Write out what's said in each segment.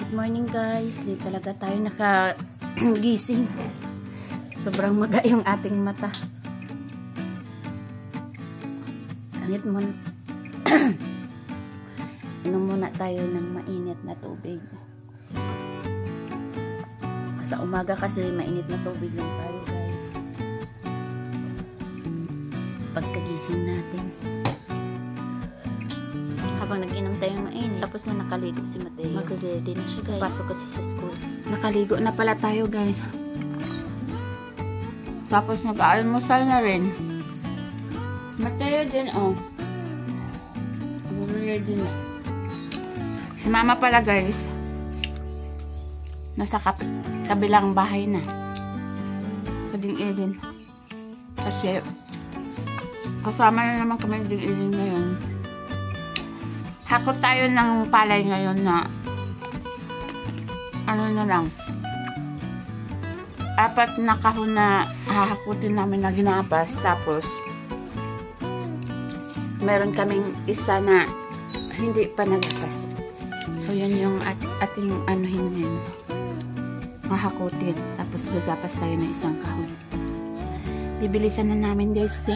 Good morning guys, di talaga tayo nakagising. Sobrang maga yung ating mata. Anit mo. Inom muna tayo ng mainit na tubig. Sa umaga kasi mainit na tubig lang tayo guys. Pagkagising natin. Habang nag-inom tayo ng mainit, tapos na nakaligo si Mateo. Mag-ready na siya guys. Pasok kasi sa school. Nakaligo na pala tayo guys. Tapos nag-almusal na rin. Mateo din oh. Mag-ready na. Si mama pala guys. Nasa kabilang bahay na. Kading Eden. Kasi kasama na naman kami Kading Eden ngayon. Hakot tayo ng palay ngayon na ano na lang 4 na kahon na hahakutin namin na ginapas, tapos meron kaming isa na hindi pa nagapas. So yun yung ating anuhin ngayon, hahakutin, tapos gagapas tayo ng isang kahon. Bibilisan na namin guys kasi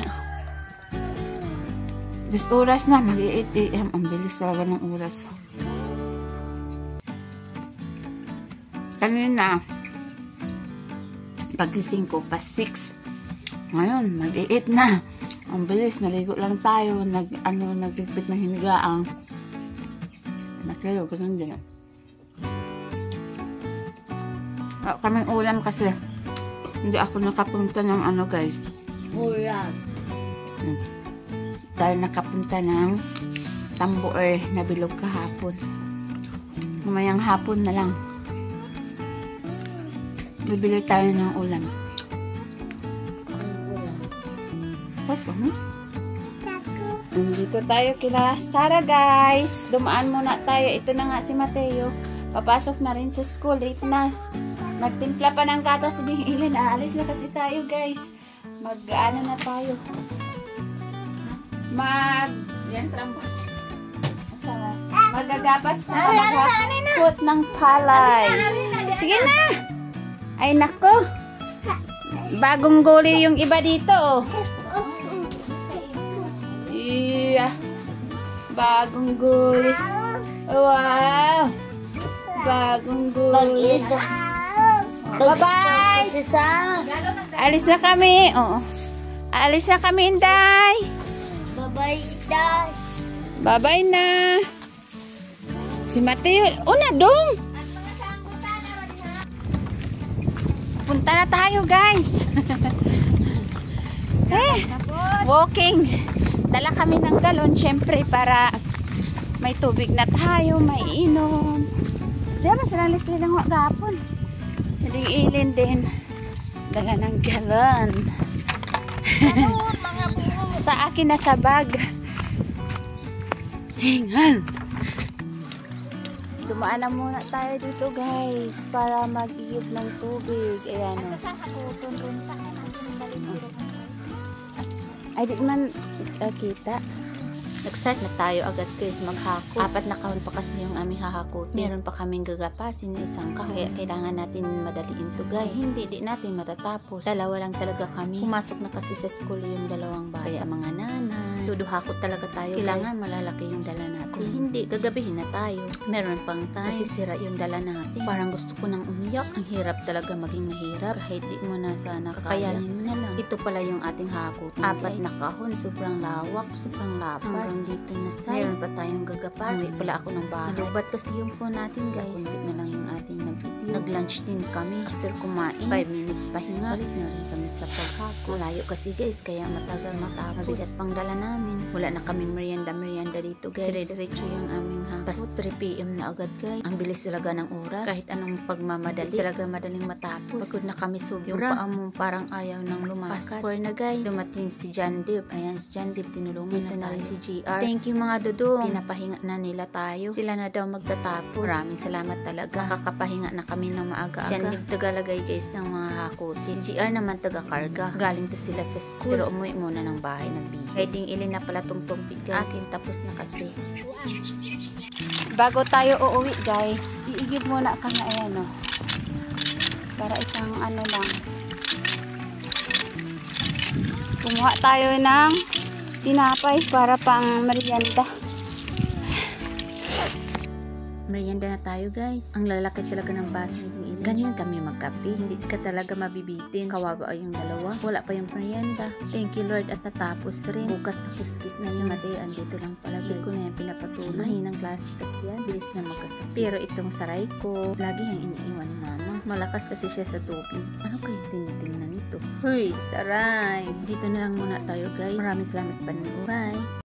10 oras na, mag-8 AM. Ang bilis talaga ng oras. Kanina, pagising ko, pa 6. Ngayon, mag-8 na. Ang bilis, naligo lang tayo. Nagpipit ng hinigaang. Nakiyo, ganun din. Kaming ulam kasi, hindi ako nakapunta ng ano guys. Ulam. Dahil nakapunta ng Tamboer na bilog kahapon. Mamayang hapon na lang. Bibili tayo ng ulam. Dito tayo kila Sara guys. Dumaan muna tayo. Ito na nga si Mateo. Papasok na rin sa school. Late na. Nagtimpla pa ng gatas sa Ilin. Aalis na kasi tayo guys. Mag-ano na tayo. Yan, trambot. Magagapas na maghapot ng palay. Sige na. Ay, nako. Bagong guli yung iba dito. Iya. Bagong guli. Wow. Bagong guli. Bye-bye. Alis na kami. Oo. Alis na kami, Inday. Bye-bye, Dad. Bye-bye na. Si Mateo, una dong. Punta na tayo, guys. Walking. Dala kami ng galon, syempre, para may tubig na tayo, may inom. Diyan, masalalis lang wag gapon. Hindi ilin din. Dala ng galon. Sa akin na sa bag. Hingal. Dumaan na muna tayo dito guys para mag-iyog ng tubig. Ayan o. Ay di man kita. Nag-start na tayo agad guys maghakot. 4 na kahon pa kasi yung aming hahakotin. Meron pa kaming gagapasin na isang kahon. Kaya kailangan natin madaliin to guys. Hindi natin matatapos. Dalawa lang talaga kami. Pumasok na kasi sa school yung 2 bata. Kaya mga nanay. Tudухakot talaga tayo. Kailangan malalaki yung dala natin. Kung hindi, gagabihin na tayo. Meron pang time. Masisira yung dala natin. Parang gusto ko nang umiyak. Ang hirap talaga maging mahirap. Kahit di mo na sana kakayanin mo na lang. Ito pala yung ating hahakotin. 4 na kahon. Sobrang lawak. Sobrang lapad. Dito na sa meron pa tayong gagapas. Hindi pala ako ng bahay. Nalubat kasi yung phone natin guys. Kuntik na lang yung ating na video. Nag-lunch din kami. After kumain, 5 minutes pahinga. Balik na rin kami sa paghako. Layo kasi guys, kaya matagal matapos. Mabigat pang dala namin. Wala na kaming merienda dito guys. Dire-diretso yung aming hapon. Pas 3 PM na agad guys. Ang bilis talaga ng oras. Kahit anong pagmamadali, talaga madaling matapos. Pagod na kami sobra. Yung paa mo parang ayaw nang lumakad. Fast forward na guys. Dumating si John Deep. Ayan si John Deep. Tinulungan na rin si GR. Thank you mga dudong. Pinapahinga na nila tayo. Sila na daw magtatapos. Maraming salamat talaga. Nakakapahinga na kami ng maaga-aga. John Deep tagalagay guys ng mga hakot. Si GR naman taga-karga. Galing to sila sa school. Pero umuwi muna ng bahay ng bihis. Pwedeng ilin na pala tungtong guys. Akin tapos na kasi. Bago tayo uuwi guys, Igib muna kami, ayan o. Para isang ano lang. Kumuha tayo ng tinapay para pang merienda. Merienda na tayo, guys. Ang lalaki talaga ng baso ng ilan. Ganyan kami magkape. Hindi ka talaga mabibitin. Kawawa ay yung dalawa. Wala pa yung merienda. Thank you, Lord. At natapos rin. Bukas pakiskis na yung Mateo. Andito lang pala. Hindi ko na yung pinapatuloy. Mahinang klase kasi yan. Bilis niya magkasakit. Pero itong saray ko, lagi yung iniiwan ni mama. Malakas kasi siya sa tubig. Ano kayo tinitingnan nito? Huy, saray! Dito na lang muna tayo, guys. Maraming salamat sa panonood. Bye!